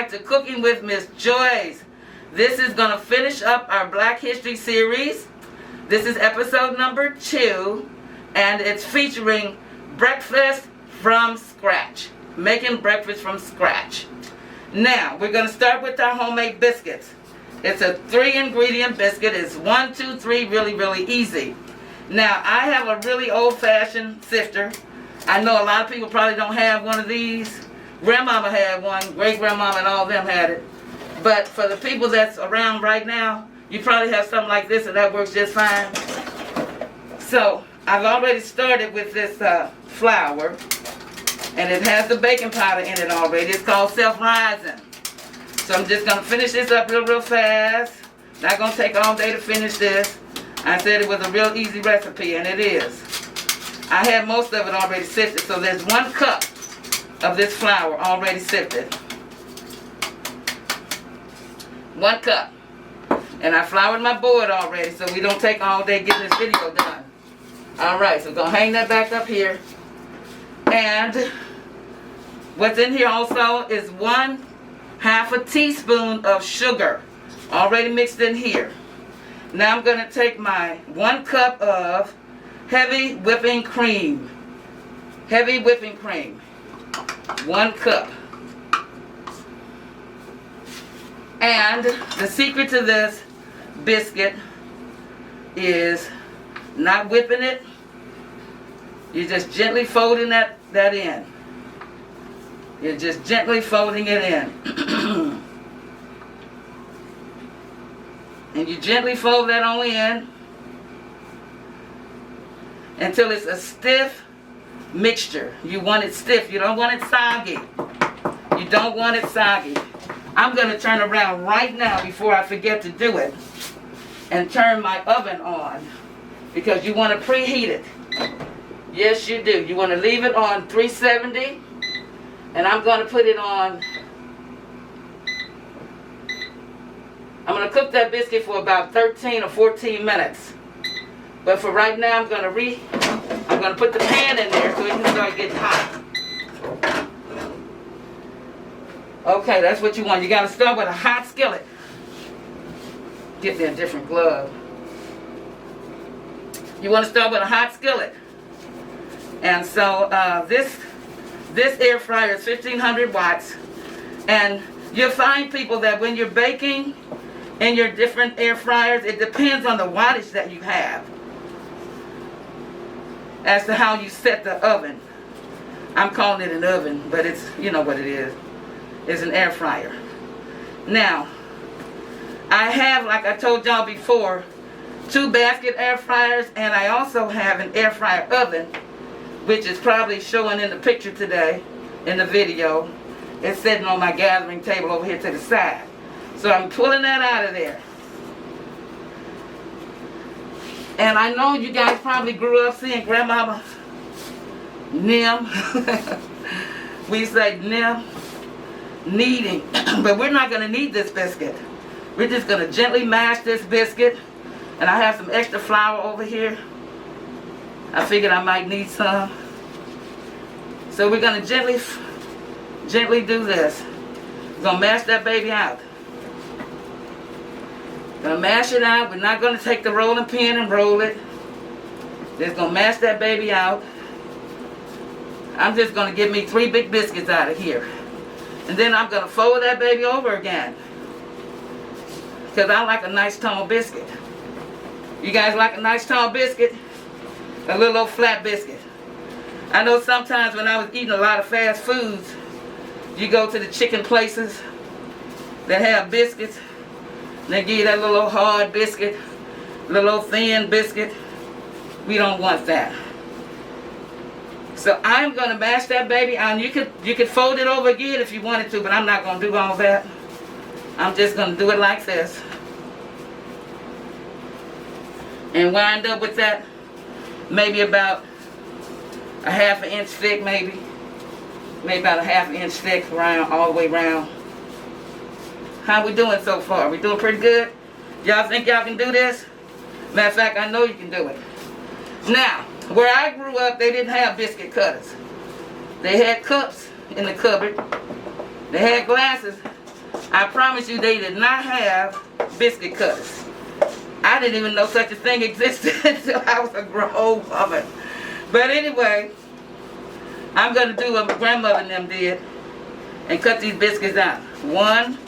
back to Cooking with Miss Joyce. This is going to finish up our Black History series. This is episode number 2, and it's featuring breakfast from scratch. Making breakfast from scratch. Now, we're going to start with our homemade biscuits. It's a 3-ingredient biscuit. It's 1, 2, 3, really, really easy. Now, I have a really old-fashioned sifter. I know a lot of people probably don't have one of these. Grandmama had one, great-grandmama and all of them had it. But for the people that's around right now, you probably have something like this and that works just fine. So, I've already started with this flour. And it has the baking powder in it already. It's called self-rising. So I'm just going to finish this up real fast. Not going to take all day to finish this. I said it was a real easy recipe, and it is. I have most of it already sifted. So there's 1 cup of this flour already sifted. 1 cup. And I floured my board already, so we don't take all day getting this video done. Alright, so we're going to hang that back up here. And what's in here also is 1/2 teaspoon of sugar already mixed in here. Now I'm going to take my 1 cup of heavy whipping cream. Heavy whipping cream. 1 cup. And the secret to this biscuit is not whipping it. You're just gently folding that in. You're just gently folding it in. And you gently fold that on in until it's a stiff mixture. You want it stiff. You don't want it soggy. You don't want it soggy. I'm going to turn around right now before I forget to do it and turn my oven on because you want to preheat it. Yes, you do. You want to leave it on 370, and I'm going to put it on. I'm going to cook that biscuit for about 13 or 14 minutes. But for right now, I'm going to put the pan in there so it can start getting hot. Okay, that's what you want. You got to start with a hot skillet. Get me a different glove. You want to start with a hot skillet. And so this air fryer is 1500 watts. And you'll find people that when you're baking in your different air fryers, it depends on the wattage that you have as to how you set the oven. I'm calling it an oven, but it's, you know what it is. It's an air fryer. Now, I have, like I told y'all before, 2 basket air fryers, and I also have an air fryer oven, which is probably showing in the picture today, in the video. It's sitting on my gathering table over here to the side. So I'm pulling that out of there. And I know you guys probably grew up seeing Grandmama Nim. We say Nim, kneading. But we're not going to knead this biscuit. We're just going to gently mash this biscuit. And I have some extra flour over here. I figured I might need some. So we're going to gently do this. We're going to mash that baby out. Going to mash it out. We're not going to take the rolling pin and roll it. Just going to mash that baby out. I'm just going to get me 3 big biscuits out of here. And then I'm going to fold that baby over again. Because I like a nice tall biscuit. You guys like a nice tall biscuit? A little old flat biscuit. I know sometimes when I was eating a lot of fast foods, you go to the chicken places that have biscuits, and they give you that little old hard biscuit, little old thin biscuit. We don't want that. So I'm going to mash that baby out. You could fold it over again if you wanted to, but I'm not going to do all that. I'm just going to do it like this. And wind up with that maybe about a 1/2 inch thick, maybe about a 1/2 inch thick around, all the way around. How we doing so far? We doing pretty good? Y'all think y'all can do this? Matter of fact, I know you can do it. Now, where I grew up, they didn't have biscuit cutters. They had cups in the cupboard. They had glasses, I promise you they did not have biscuit cutters. I didn't even know such a thing existed until I was a grown woman. But anyway, I'm going to do what my grandmother and them did and cut these biscuits out. 1,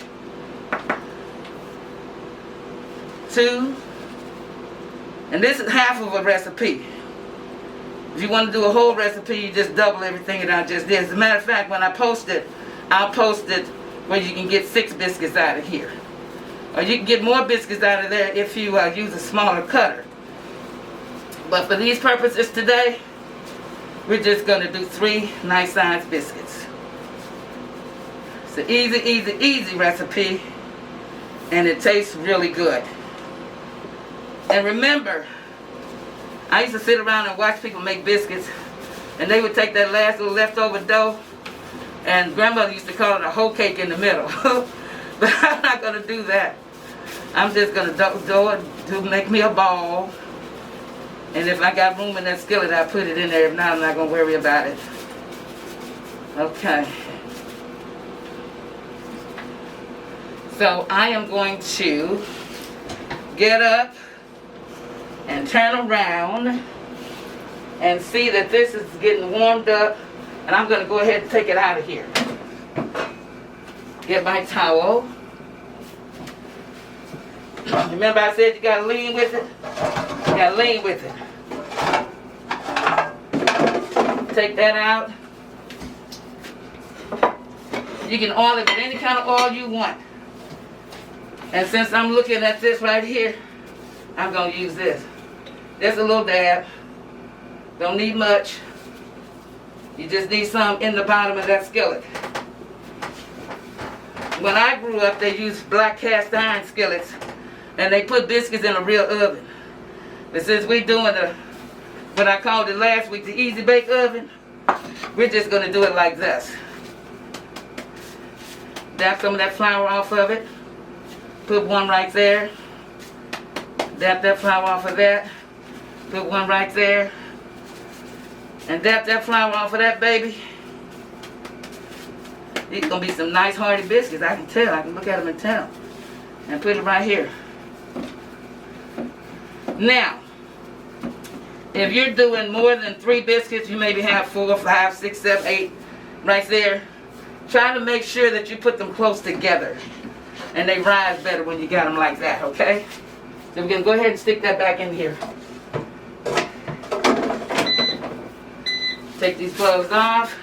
2, and this is half of a recipe. If you want to do a whole recipe, you just double everything that I just did. As a matter of fact, when I post it, I'll post it where you can get 6 biscuits out of here. Or you can get more biscuits out of there if you use a smaller cutter. But for these purposes today, we're just going to do 3 nice sized biscuits. It's an easy, easy, easy recipe, and it tastes really good. And remember, I used to sit around and watch people make biscuits, and they would take that last little leftover dough, and grandmother used to call it a whole cake in the middle. But I'm not going to do that. I'm just going to do it to make me a ball. And if I got room in that skillet, I'll put it in there. If not, I'm not going to worry about it. Okay. So I am going to get up and turn around and see that this is getting warmed up, and I'm going to go ahead and take it out of here. Get my towel. Remember I said you got to lean with it? You got to lean with it. Take that out. You can oil it with any kind of oil you want. And since I'm looking at this right here, I'm going to use this. Just a little dab. Don't need much. You just need some in the bottom of that skillet. When I grew up, they used black cast iron skillets, and they put biscuits in a real oven. But since we're doing what I called it last week, the easy bake oven, we're just going to do it like this. Dab some of that flour off of it. Put one right there. Dab that flour off of that. Put one right there. And dab that flour off of that, baby. These going to be some nice hearty biscuits. I can tell. I can look at them and tell. And put it right here. Now, if you're doing more than 3 biscuits, you maybe have 4, 5, 6, 7, 8 right there. Try to make sure that you put them close together. And they rise better when you got them like that, okay? So we're going to go ahead and stick that back in here. Take these clothes off.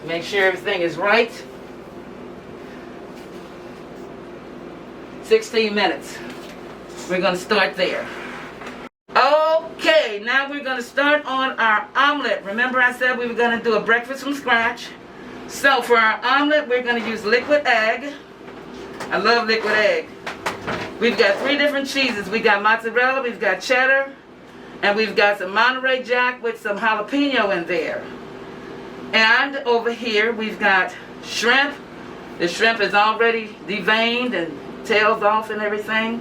Make sure everything is right. 16 minutes. We're going to start there. Okay, now we're going to start on our omelet. Remember I said we were going to do a breakfast from scratch. So for our omelet, we're going to use liquid egg. I love liquid egg. We've got 3 different cheeses. We got mozzarella, we've got cheddar, and we've got some Monterey Jack with some jalapeno in there. And over here we've got shrimp. The shrimp is already deveined and tails off and everything.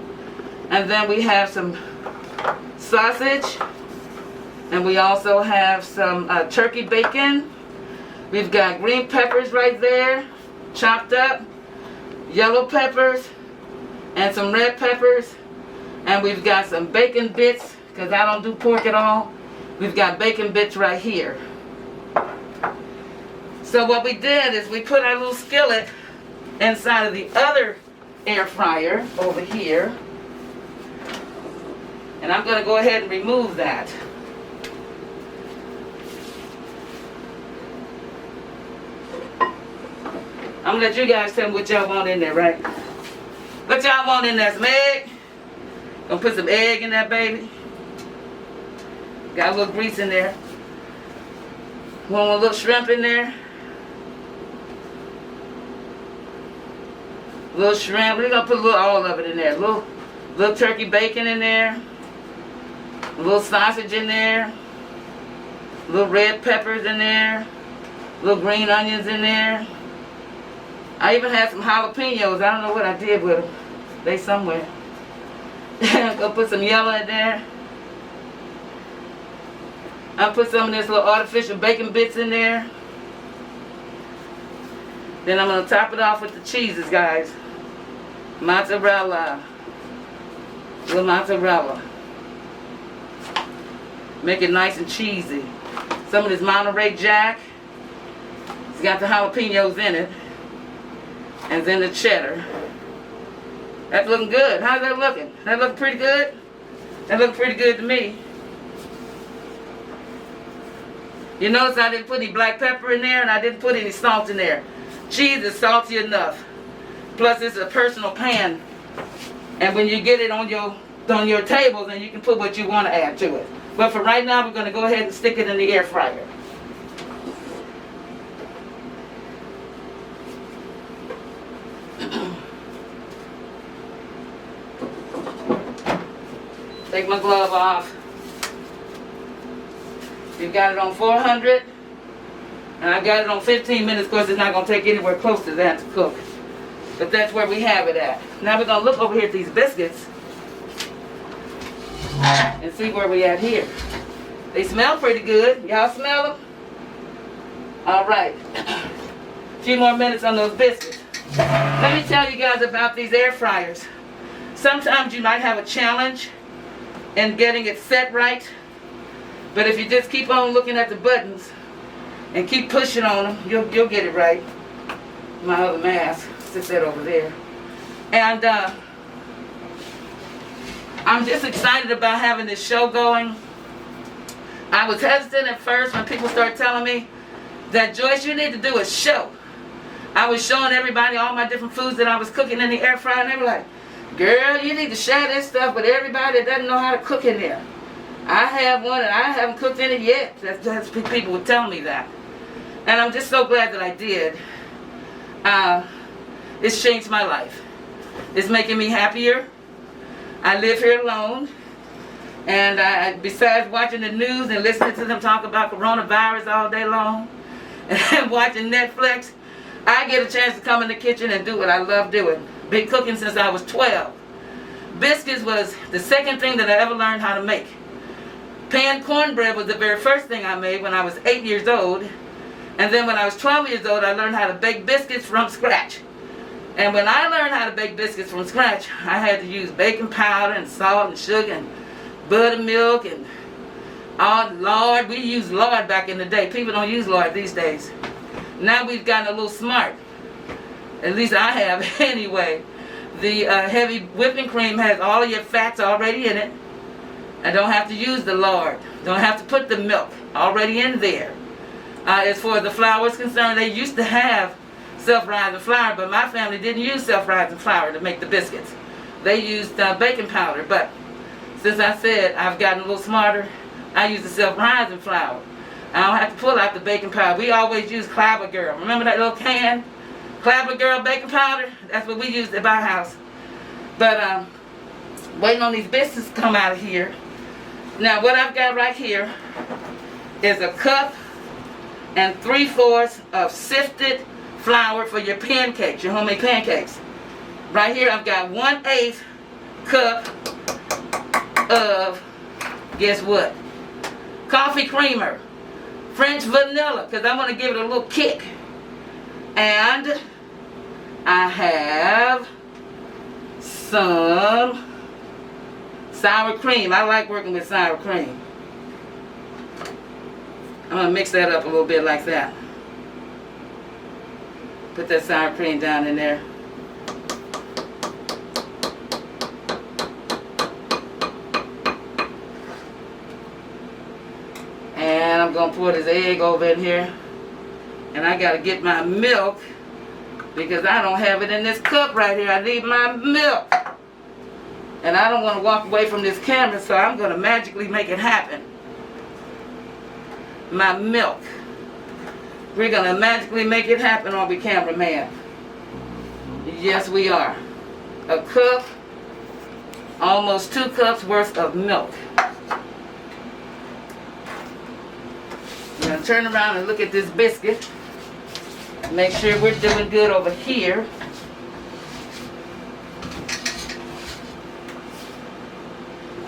And then we have some sausage. And we also have some turkey bacon. We've got green peppers right there, chopped up. Yellow peppers. And some red peppers. And we've got some bacon bits, because I don't do pork at all. We've got bacon bits right here. So what we did is we put our little skillet inside of the other air fryer over here. And I'm going to go ahead and remove that. I'm going to let you guys tell me what y'all want in there, right? What y'all want in there? Some egg? Gonna put some egg in that baby. Got a little grease in there. Want a little shrimp in there? Little shrimp. We're gonna put a little all of it in there. Little turkey bacon in there. A little sausage in there. Little red peppers in there. Little green onions in there. I even had some jalapenos. I don't know what I did with them. They somewhere. Gonna put some yellow in there. I'll put some of this little artificial bacon bits in there. Then I'm going to top it off with the cheeses, guys. Mozzarella. Little mozzarella. Make it nice and cheesy. Some of this Monterey Jack. It's got the jalapenos in it. And then the cheddar. That's looking good. How's that looking? That look pretty good? That look pretty good to me. You notice I didn't put any black pepper in there and I didn't put any salt in there. Cheese is salty enough. Plus it's a personal pan. And when you get it on your table, then you can put what you want to add to it. But for right now, we're going to go ahead and stick it in the air fryer. Take my glove off. You've got it on 400, and I got it on 15 minutes. Of course, it's not going to take anywhere close to that to cook. But that's where we have it at. Now we're going to look over here at these biscuits and see where we at here. They smell pretty good. Y'all smell them? All right. A few more minutes on those biscuits. Let me tell you guys about these air fryers. Sometimes you might have a challenge in getting it set right. But if you just keep on looking at the buttons and keep pushing on them, you'll get it right. My other mask, sit that over there. And I'm just excited about having this show going. I was hesitant at first when people started telling me that, Joyce, you need to do a show. I was showing everybody all my different foods that I was cooking in the air fryer, and they were like, girl, you need to share this stuff with everybody that doesn't know how to cook in there. I have one and I haven't cooked in it yet. That's people would tell me that. And I'm just so glad that I did. It's changed my life. It's making me happier. I live here alone. And besides watching the news and listening to them talk about coronavirus all day long and watching Netflix, I get a chance to come in the kitchen and do what I love doing. Been cooking since I was 12. Biscuits was the second thing that I ever learned how to make. Pan cornbread was the very first thing I made when I was 8 years old. And then when I was 12 years old, I learned how to bake biscuits from scratch. And when I learned how to bake biscuits from scratch, I had to use baking powder and salt and sugar and buttermilk and lard. We used lard back in the day. People don't use lard these days. Now we've gotten a little smart. At least I have anyway. The heavy whipping cream has all of your fats already in it. I don't have to use the lard. Don't have to put the milk already in there. As far as the flour is concerned, they used to have self-rising flour, but my family didn't use self-rising flour to make the biscuits. They used baking powder, but since I said I've gotten a little smarter, I use the self-rising flour. I don't have to pull out the baking powder. We always use Clabber Girl. Remember that little can? Clabber Girl baking powder? That's what we used at my house. But waiting on these biscuits to come out of here. Now what I've got right here is a cup and 3/4 of sifted flour for your pancakes, your homemade pancakes. Right here I've got 1/8 cup of, guess what? Coffee creamer. French vanilla, because I want to give it a little kick. And I have some sour cream. I like working with sour cream. I'm going to mix that up a little bit like that. Put that sour cream down in there. And I'm going to pour this egg over in here. And I got to get my milk because I don't have it in this cup right here. I need my milk. And I don't want to walk away from this camera, so I'm going to magically make it happen. My milk. We're going to magically make it happen, aren't we, cameraman? Yes, we are. A cup, almost 2 cups worth of milk. I'm going to turn around and look at this biscuit. Make sure we're doing good over here.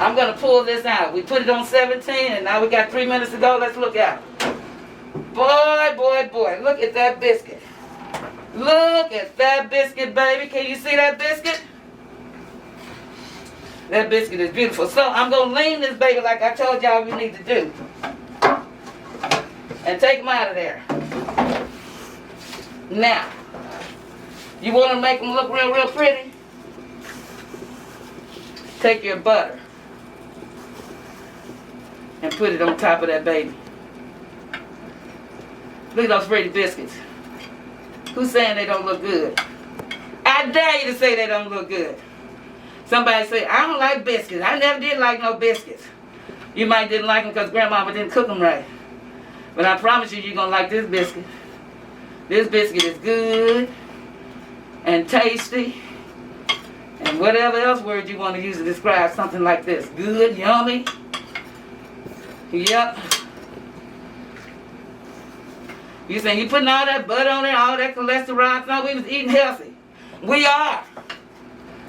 I'm going to pull this out. We put it on 17 and now we got 3 minutes to go. Let's look at it. Boy, boy, boy. Look at that biscuit. Look at that biscuit, baby. Can you see that biscuit? That biscuit is beautiful. So I'm going to lean this baby like I told y'all we need to do. And take them out of there. Now, you want to make them look real, real pretty? Take your butter and put it on top of that baby. Look at those pretty biscuits. Who's saying they don't look good? I dare you to say they don't look good. Somebody say, I don't like biscuits. I never did like no biscuits. You might didn't like them because grandmama didn't cook them right. But I promise you, you're going to like this biscuit. This biscuit is good and tasty. And whatever else word you want to use to describe something like this. Good, yummy. Yep. You saying you putting all that butter on there, all that cholesterol? No, we was eating healthy. We are.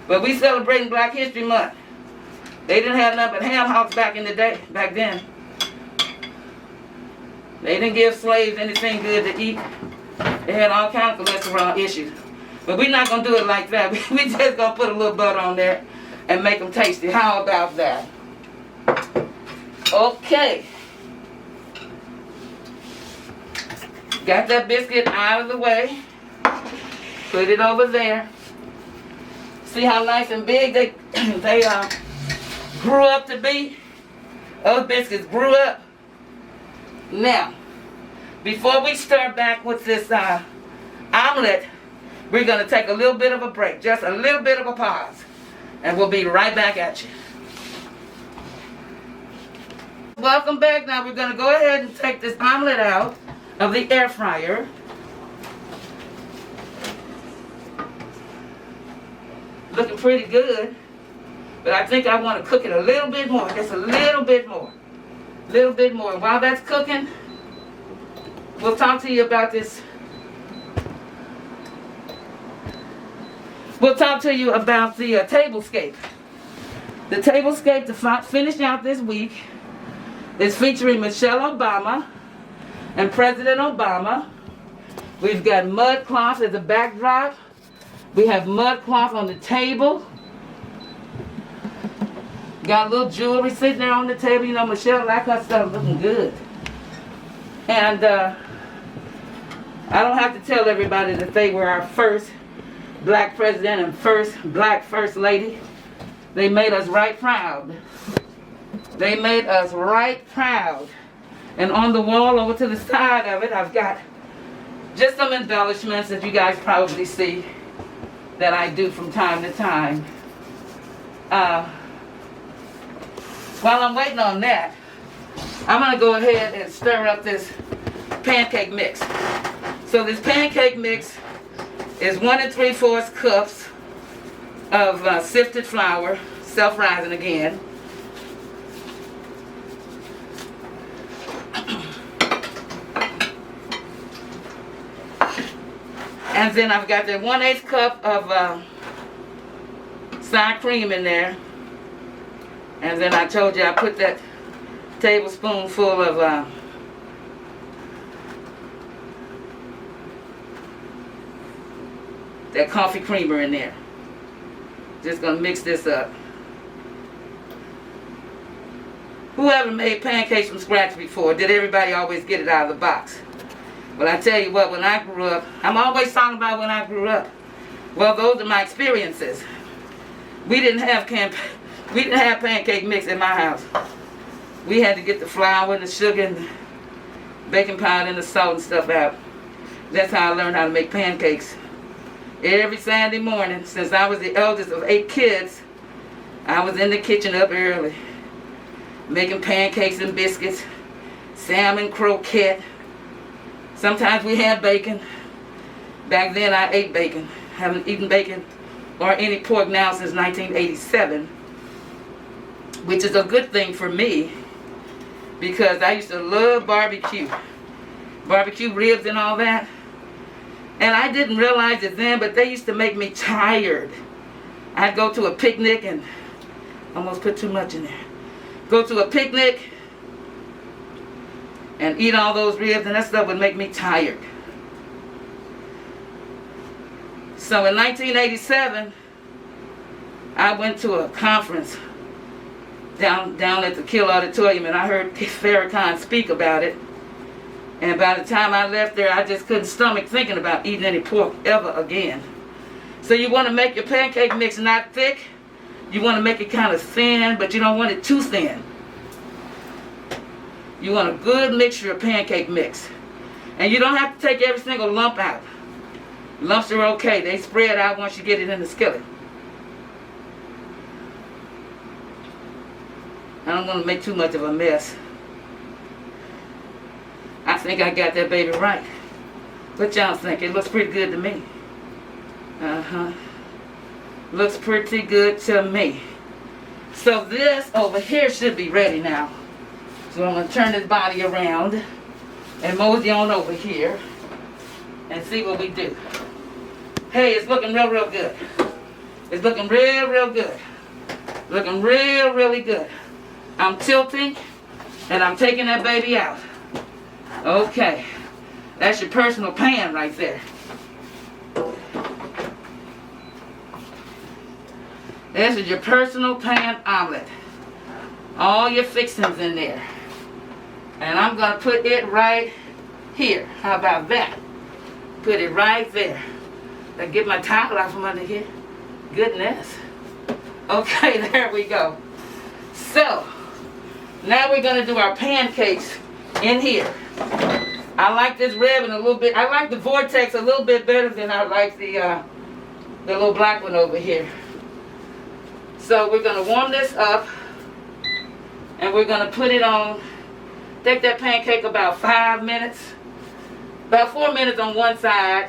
But we celebrating Black History Month. They didn't have nothing but ham hocks back in the day, back then. They didn't give slaves anything good to eat. They had all kinds of cholesterol issues. But we're not going to do it like that. We just going to put a little butter on there and make them tasty. How about that? Okay. Got that biscuit out of the way. Put it over there. See how nice and big they grew up to be? Those biscuits grew up. Now, before we start back with this omelet, we're going to take a little bit of a break. Just a little bit of a pause. And we'll be right back at you. Welcome back. Now we're going to go ahead and take this omelet out of the air fryer. Looking pretty good. But I think I want to cook it a little bit more. Just a little bit more. A little bit more. While that's cooking, we'll talk to you about this. We'll talk to you about the tablescape. The tablescape to finish out this week is featuring Michelle Obama and President Obama. We've got mud cloth as a backdrop. We have mud cloth on the table. Got a little jewelry sitting there on the table. You know, Michelle like her stuff looking good. And I don't have to tell everybody that they were our first Black president and first Black first lady. They made us right proud. They made us right proud. And on the wall over to the side of it, I've got just some embellishments that you guys probably see that I do from time to time. While I'm waiting on that, I'm going to go ahead and stir up this pancake mix. So this pancake mix is 1 3/4 cups of sifted flour, self-rising again. And then I've got that 1/8 cup of sour cream in there. And then I told you I put that tablespoonful of that coffee creamer in there. Just gonna mix this up. Whoever made pancakes from scratch before, did everybody always get it out of the box? Well, I tell you what, when I grew up, I'm always talking about when I grew up. Well, those are my experiences. We didn't have pancake mix in my house. We had to get the flour and the sugar and the baking powder and the salt and stuff out. That's how I learned how to make pancakes. Every Saturday morning, since I was the eldest of 8 kids, I was in the kitchen up early, making pancakes and biscuits, salmon croquette. Sometimes we had bacon. Back then I ate bacon. Haven't eaten bacon or any pork now since 1987, which is a good thing for me because I used to love barbecue ribs and all that. And I didn't realize it then, but they used to make me tired. I'd go to a picnic and almost put too much in there. Go to a picnic and eat all those ribs, and that stuff would make me tired. So in 1987, I went to a conference down at the Kill Auditorium, and I heard Farrakhan speak about it. And by the time I left there, I just couldn't stomach thinking about eating any pork ever again. So you want to make your pancake mix not thick. You want to make it kind of thin, but you don't want it too thin. You want a good mixture of pancake mix. And you don't have to take every single lump out. Lumps are okay. They spread out once you get it in the skillet. I don't want to make too much of a mess. I think I got that baby right. What y'all think? It looks pretty good to me. Looks pretty good to me. So this over here should be ready now. So I'm going to turn this body around and mosey on over here and see what we do. Hey, it's looking real good. It's looking real good. Looking really good. I'm tilting and I'm taking that baby out. Okay. That's your personal pan right there. This is your personal pan omelet. All your fixings in there. And I'm going to put it right here. How about that? Put it right there. I get my towel out from under here. Goodness. Okay, there we go. So, now we're going to do our pancakes in here. I like this ribbon a little bit. I like the vortex a little bit better than I like the little black one over here. So we're going to warm this up. And we're going to put it on. Take that pancake about 5 minutes. About 4 minutes on one side.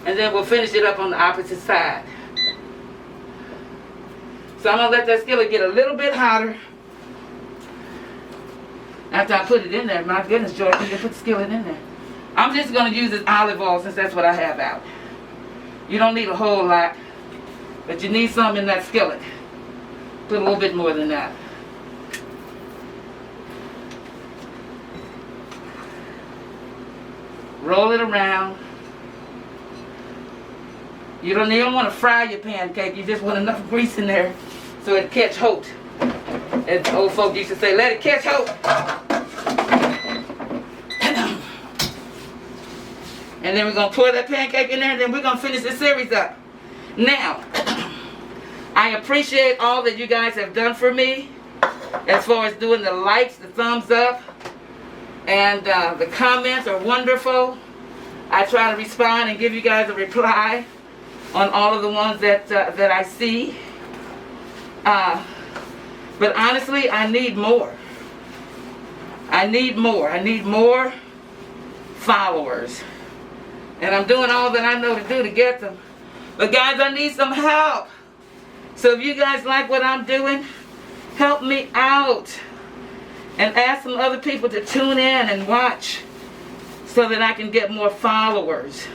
And then we'll finish it up on the opposite side. So I'm going to let that skillet get a little bit hotter. After I put it in there. My goodness, George, you can put the skillet in there. I'm just going to use this olive oil since that's what I have out. You don't need a whole lot. But you need some in that skillet. Put a little bit more than that. Roll it around. You don't want to fry your pancake. You just want enough grease in there so it catch hold. As old folk used to say, let it catch hold. And then we're going to pour that pancake in there, and then we're going to finish this series up. Now, I appreciate all that you guys have done for me as far as doing the likes, the thumbs up, and the comments are wonderful. I try to respond and give you guys a reply on all of the ones that I see. But honestly, I need more. I need more. I need more followers. And I'm doing all that I know to do to get them. But guys, I need some help. So if you guys like what I'm doing, help me out. And ask some other people to tune in and watch so that I can get more followers.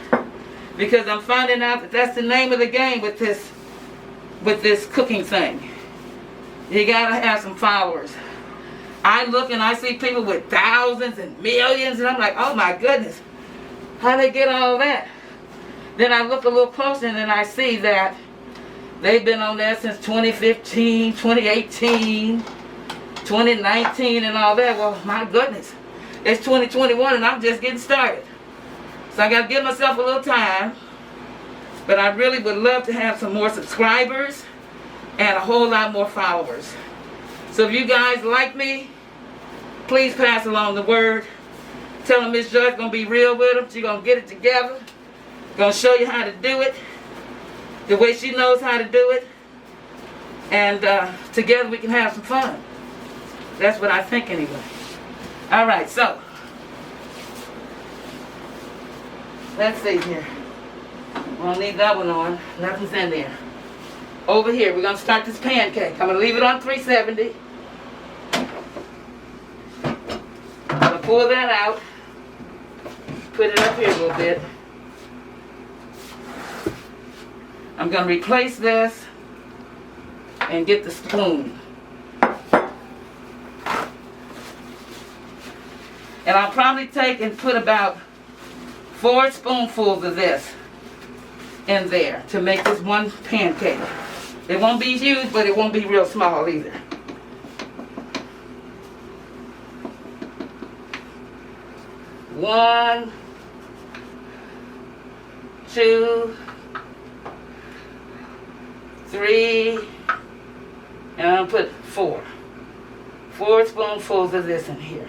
Because I'm finding out that that's the name of the game with this cooking thing. You gotta have some followers. I look and I see people with thousands and millions, and I'm like, oh my goodness, how they get all that? Then I look a little closer and then I see that they've been on there since 2015, 2018, 2019 and all that. Well, my goodness, it's 2021 and I'm just getting started. So I got to give myself a little time. But I really would love to have some more subscribers and a whole lot more followers. So if you guys like me, please pass along the word. Tell them Miss Joy's going to be real with them. She's going to get it together. Going to show you how to do it the way she knows how to do it. And together we can have some fun. That's what I think anyway. Alright, so let's see here. We don't need that one on. Nothing's in there. Over here, we're going to start this pancake. I'm going to leave it on 370. I'm going to pull that out. Put it up here a little bit. I'm going to replace this and get the spoon. And I'll probably take and put about 4 spoonfuls of this in there to make this one pancake. It won't be huge, but it won't be real small either. One, two, three, and I'm gonna put 4. 4 spoonfuls of this in here.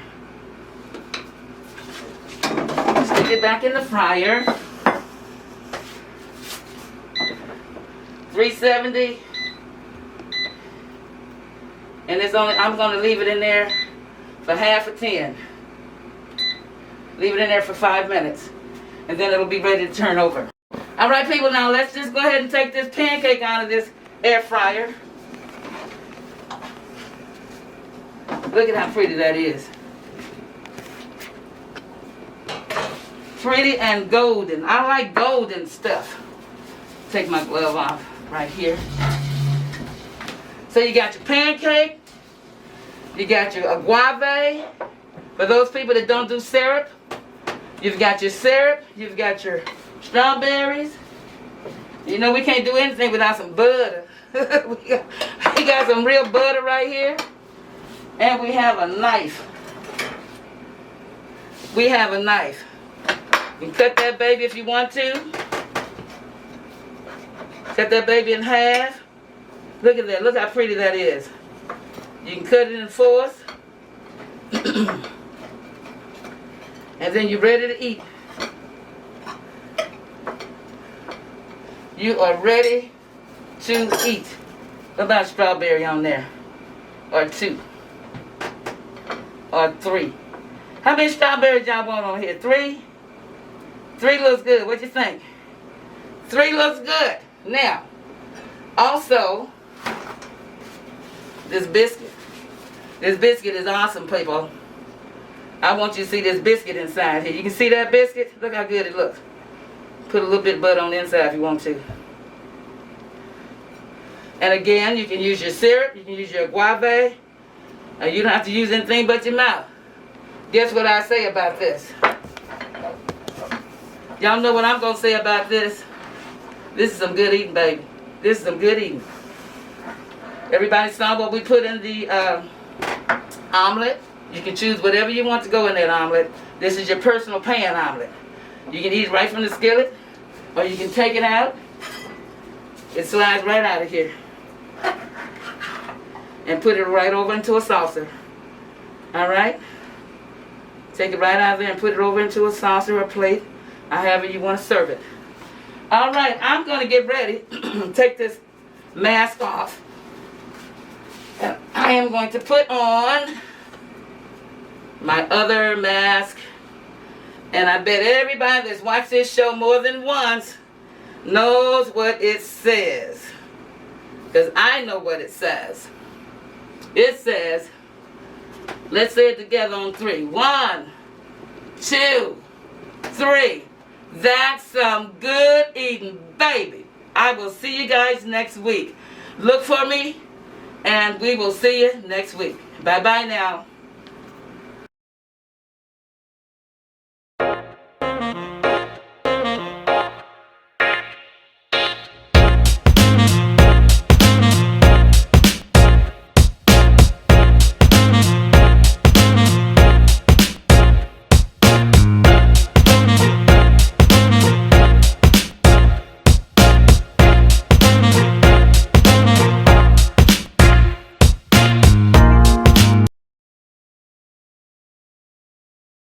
Stick it back in the fryer. 370. And I'm gonna leave it in there for half a 10. Leave it in there for 5 minutes. And then it'll be ready to turn over. Alright people, now let's just go ahead and take this pancake out of this air fryer. Look at how pretty that is. Pretty and golden. I like golden stuff. Take my glove off right here. So you got your pancake. You got your agave. For those people that don't do syrup, you've got your syrup. You've got your strawberries. You know we can't do anything without some butter. we got some real butter right here. And we have a knife. We have a knife. You can cut that baby if you want to. Cut that baby in half. Look at that. Look how pretty that is. You can cut it in 4s. And then you're ready to eat. You are ready to eat. What about strawberry on there? Or 2. Or 3. How many strawberries y'all want on here? 3? 3 looks good. What you think? 3 looks good. Now, also, this biscuit. This biscuit is awesome, people. I want you to see this biscuit inside here. You can see that biscuit? Look how good it looks. Put a little bit of butter on the inside if you want to. And again, you can use your syrup. You can use your agave. You don't have to use anything but your mouth. Guess what I say about this? Y'all know what I'm going to say about this? This is some good eating, baby. This is some good eating. Everybody saw what we put in the omelet. You can choose whatever you want to go in that omelet. This is your personal pan omelet. You can eat it right from the skillet, or you can take it out. It slides right out of here. And put it right over into a saucer. Alright? Take it right out of there and put it over into a saucer or plate, however you want to serve it. Alright, I'm going to get ready. Take this mask off. And I am going to put on my other mask. And I bet everybody that's watched this show more than once knows what it says. Because I know what it says. It says, let's say it together on 3. 1, 2, 3. That's some good eating, baby. I will see you guys next week. Look for me, and we will see you next week. Bye-bye now.